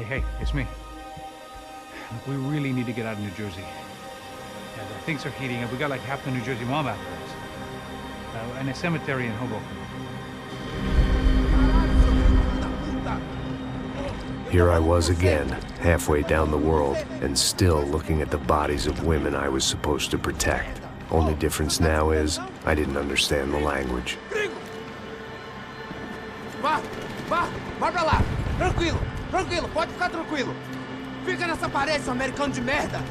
Hey, it's me. Look, we really need to get out of New Jersey. Things are heating up. We got like half the New Jersey mob after us. And a cemetery in Hoboken. Here I was again, halfway down the world, and still looking at the bodies of women I was supposed to protect. Only difference now is, I didn't understand the language. Vai pra lá! Tranquilo, pode ficar tranquilo! Fica nessa parede, seu americano de merda!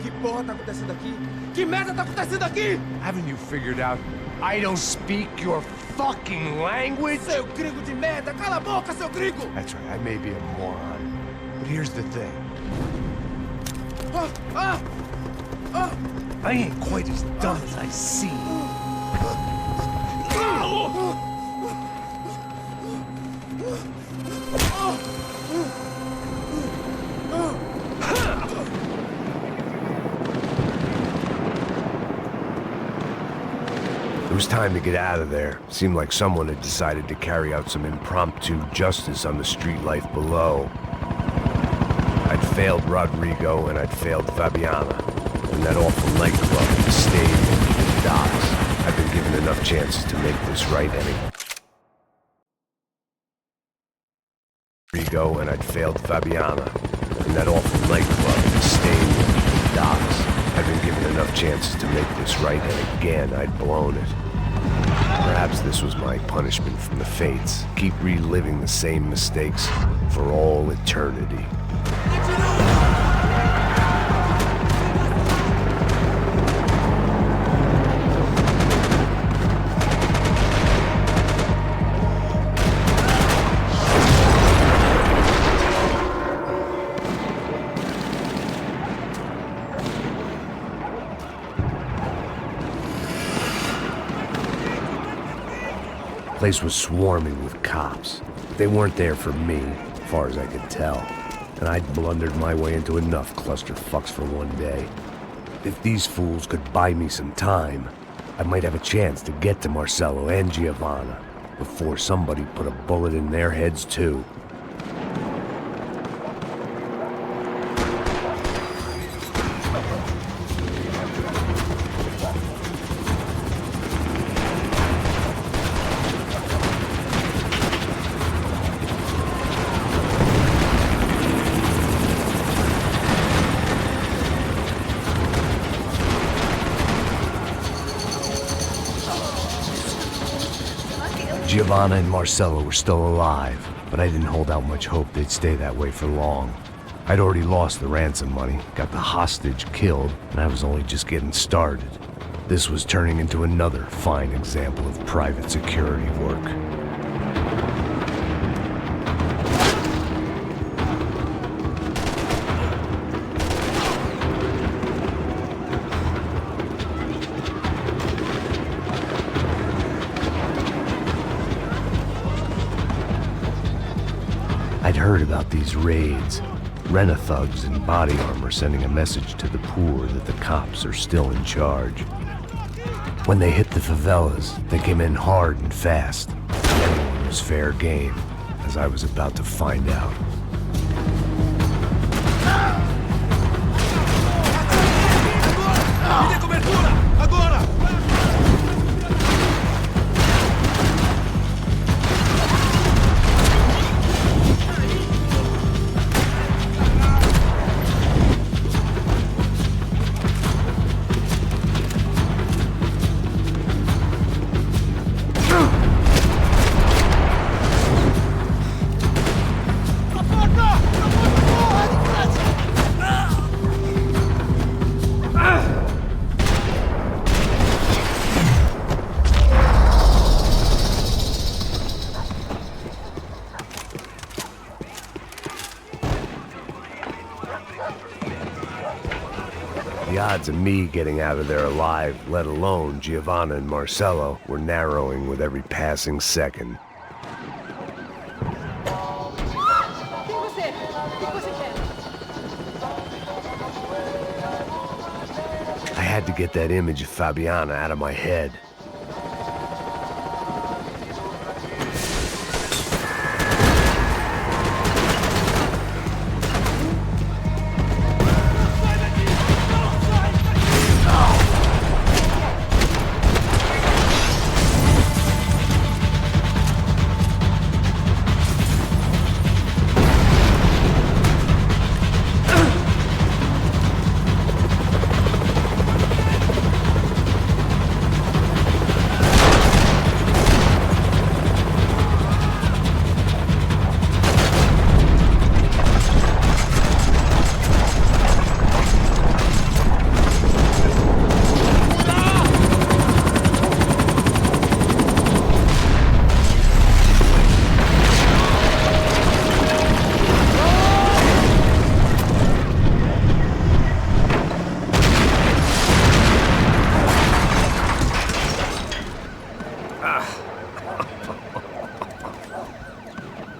Que porra tá acontecendo aqui? Que merda tá acontecendo aqui? Haven't you figured out I don't speak your fucking language? Seu gringo de merda! Cala a boca, seu gringo! That's right, I may be a moron, but here's the thing. I ain't quite as dumb as I seem. It was time to get out of there. Seemed like someone had decided to carry out some impromptu justice on the street life below. I'd failed Rodrigo and I'd failed Fabiana. And that awful nightclub, the stadium, the docks. I've been given enough chances to make this right, Eddie. Rodrigo and I'd failed Fabiana. And that awful nightclub, the stadium, the docks. I've been given enough chances to make this right, and again, I'd blown it. Perhaps this was my punishment from the fates. Keep reliving the same mistakes for all eternity. The place was swarming with cops. They weren't there for me, as far as I could tell. And I'd blundered my way into enough clusterfucks for one day. If these fools could buy me some time, I might have a chance to get to Marcello and Giovanna before somebody put a bullet in their heads too. Giovanna and Marcello were still alive, but I didn't hold out much hope they'd stay that way for long. I'd already lost the ransom money, got the hostage killed, and I was only just getting started. This was turning into another fine example of private security work. I'd heard about these raids. Rent-a-thugs in body armor sending a message to the poor that the cops are still in charge. When they hit the favelas, they came in hard and fast. Anyone was fair game, as I was about to find out. The odds of me getting out of there alive, let alone Giovanna and Marcello, were narrowing with every passing second. I had to get that image of Fabiana out of my head.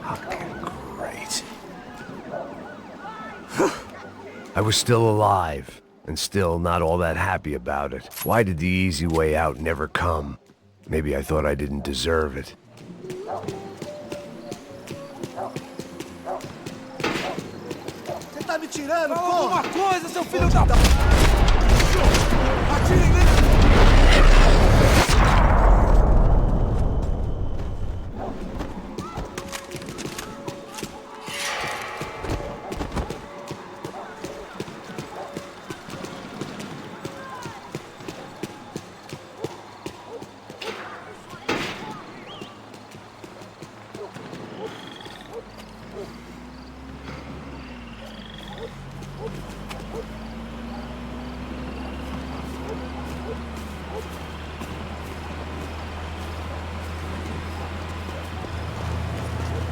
Fucking great. I was still alive, and still not all that happy about it. Why did the easy way out never come? Maybe I thought I didn't deserve it. Você tá me tirando, pô? Alguma coisa, seu filho da... Atirem nele!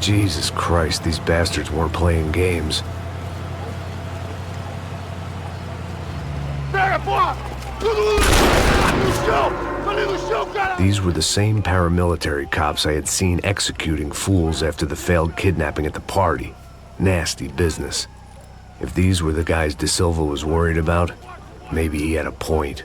Jesus Christ, these bastards weren't playing games. These were the same paramilitary cops I had seen executing fools after the failed kidnapping at the party. Nasty business. If these were the guys De Silva was worried about, maybe he had a point.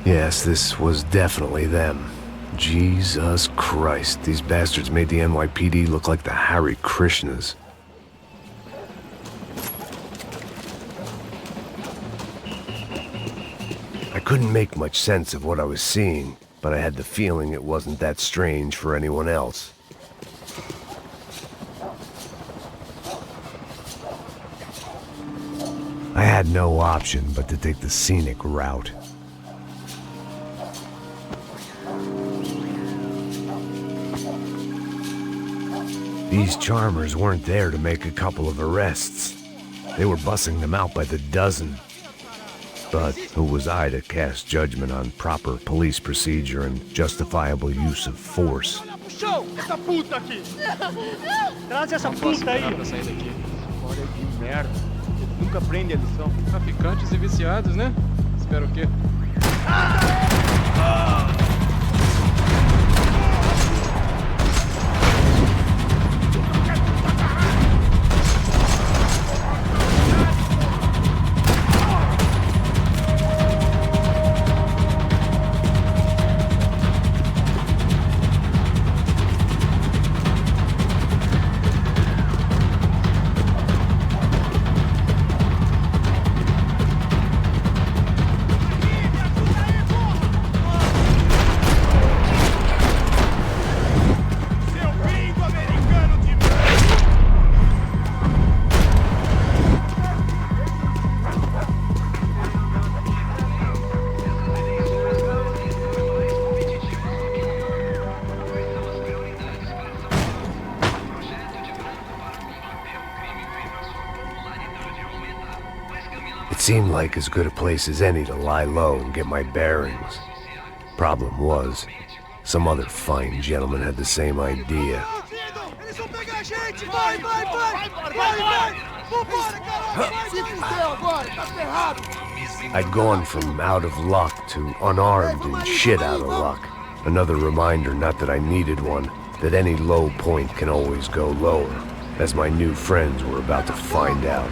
Yes, this was definitely them. Jesus Christ, these bastards made the NYPD look like the Hare Krishnas. I couldn't make much sense of what I was seeing, but I had the feeling it wasn't that strange for anyone else. I had no option but to take the scenic route. These charmers weren't there to make a couple of arrests. They were bussing them out by the dozen. But who was I to cast judgment on proper police procedure and justifiable use of force? Essa puta aqui! Traz essa puta aí! Pra sair daqui. Olha que merda. Ele nunca aprende a lição. Traficantes e viciados, né? Espera o quê? It seemed like as good a place as any to lie low and get my bearings. Problem was, some other fine gentleman had the same idea. I'd gone from out of luck to unarmed and shit out of luck. Another reminder, not that I needed one, that any low point can always go lower, as my new friends were about to find out.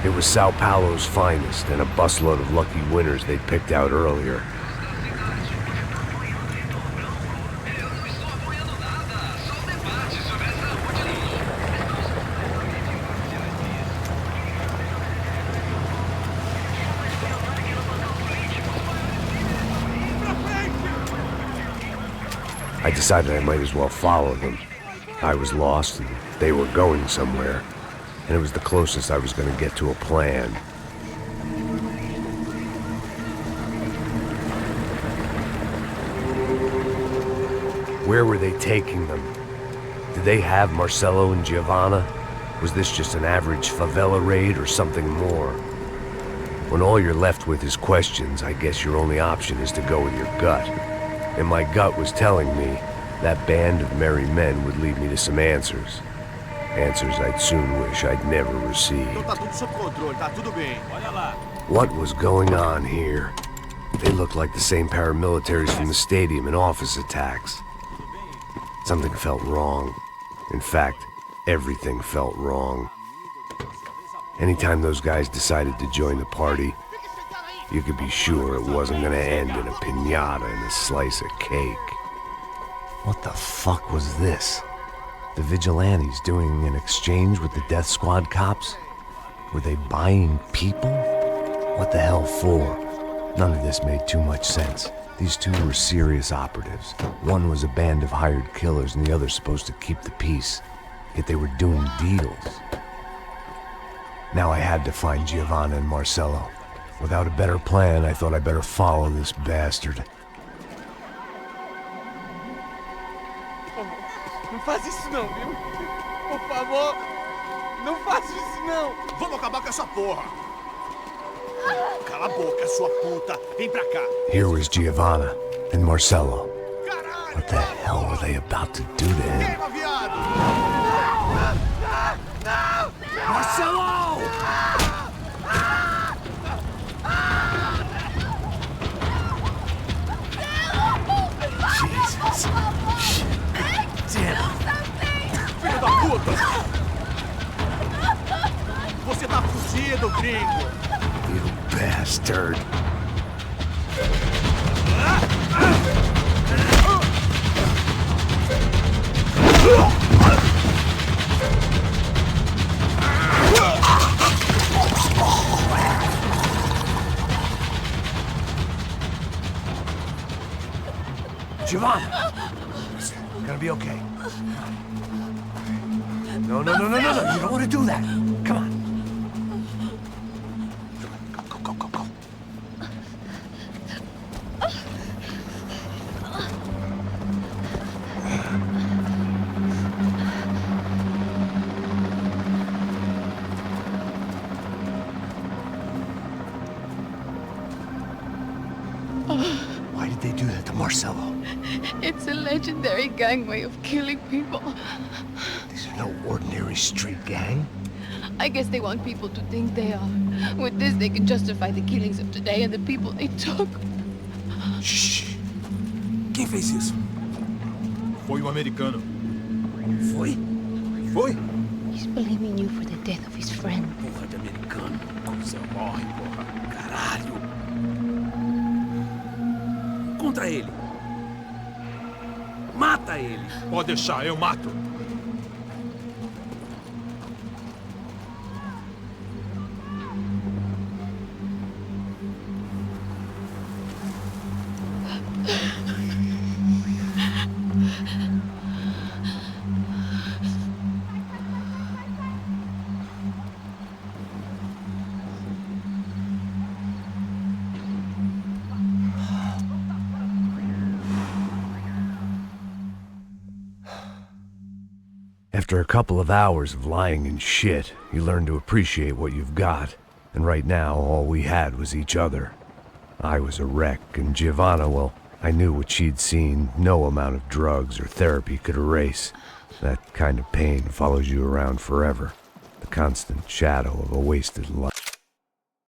It was Sao Paulo's finest and a busload of lucky winners they'd picked out earlier. I decided I might as well follow them. I was lost and they were going somewhere, and it was the closest I was going to get to a plan. Where were they taking them? Did they have Marcelo and Giovanna? Was this just an average favela raid or something more? When all you're left with is questions, I guess your only option is to go with your gut. And my gut was telling me that band of merry men would lead me to some answers. Answers I'd soon wish I'd never received. Então tá tudo sob controle, tá tudo bem. Olha lá. What was going on here? They looked like the same paramilitaries from the stadium in office attacks. Something felt wrong. In fact, everything felt wrong. Anytime those guys decided to join the party, you could be sure it wasn't gonna end in a piñata and a slice of cake. What the fuck was this? The vigilantes doing an exchange with the death squad cops? Were they buying people? What the hell for? None of this made too much sense. These two were serious operatives. One was a band of hired killers and the other supposed to keep the peace. Yet they were doing deals. Now I had to find Giovanna and Marcello. Without a better plan, I thought I better follow this bastard. Não faz isso não, viu? Por favor, não faz isso não. Vamos acabar com essa porra. Cala a boca, sua puta. Vem pra cá. Here was Giovanna and Marcello. Caralho. What the hell were they about to do to him? Queima, viado. Marcello! Jesus. Shit. Damn. Filho da puta. Você tá fugido, gringo. You bastard. Giovanna! It's gonna be okay. No. You don't want to do that. Come on. Go. Why did they do that to Marcello? It's a legendary gang way of killing people. These are no ordinary street gang. I guess they want people to think they are. With this, they can justify the killings of today and the people they took. Shh. Quem fez isso? Foi um americano. Foi? He's blaming you for the death of his friend. Porra de americano. Você morre, porra. Caralho. Contra ele. Mata ele. Pode deixar, eu mato. After a couple of hours of lying in shit, you learn to appreciate what you've got. And right now, all we had was each other. I was a wreck, and Giovanna, well, I knew what she'd seen no amount of drugs or therapy could erase. That kind of pain follows you around forever. The constant shadow of a wasted life.